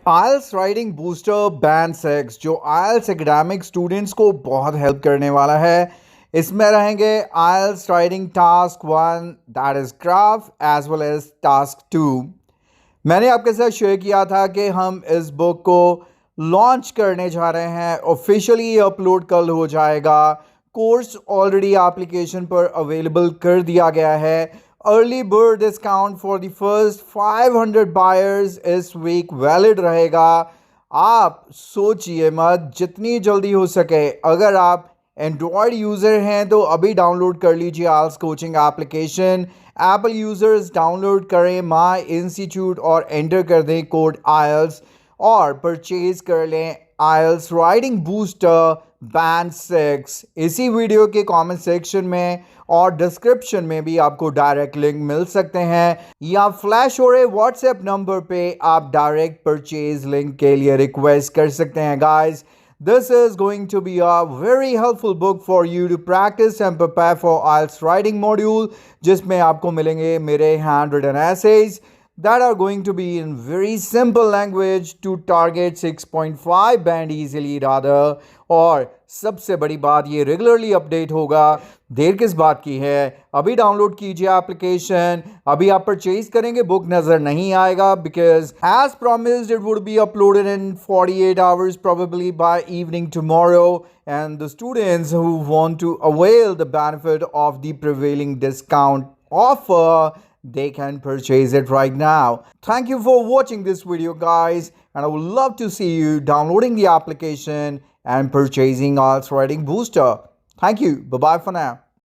आइल्स writing booster band 6 जो आइल्स academic students को बहुत हेल्प करने वाला है। इसमें रहेंगे IELTS writing task 1 that is graph as well as task 2। मैंने आपके साथ शेयर किया था कि हम इस बुक को लॉन्च करने जा रहे हैं। ऑफिशियली अपलोड कल हो जाएगा। कोर्स ऑलरेडी एप्लीकेशन पर अवेलेबल कर दिया गया है। Early bird discount for the first 500 buyers इस वीक वैलिड रहेगा। आप सोचिए मत, जितनी जल्दी हो सके। अगर आप एंड्रॉयड यूज़र हैं तो अभी डाउनलोड कर लीजिए IELTS coaching application. Apple users download करें माई इंस्टीट्यूट और एंटर कर दें कोड आइल्स और परचेज कर लें आइल्स राइटिंग बूस्टर बैंड 6। इसी वीडियो के कमेंट सेक्शन में और डिस्क्रिप्शन में भी आपको डायरेक्ट लिंक मिल सकते हैं, या फ्लैश हो रहे व्हाट्सएप नंबर पे आप डायरेक्ट परचेज लिंक के लिए रिक्वेस्ट कर सकते हैं। Guys, this is going to be a very helpful book for you to practice and prepare for IELTS writing module, जिसमें आपको मिलेंगे मेरे handwritten essays that are going to be in very simple language to target 6.5 band easily rather। और सबसे बड़ी बात, ये regularly update होगा। देर किस बात की है, अभी डाउनलोड कीजिए एप्लीकेशन। अभी आप परचेज करेंगे बुक नज़र नहीं आएगा, because as promised it would be uploaded in 48 hours probably by evening tomorrow, and the students who want to avail the benefit of the prevailing discount offer, they can purchase it right now. Thank you for watching this video, guys, and I would love to see you downloading the application and purchasing IELTS Writing Booster. Thank you. Bye-bye for now.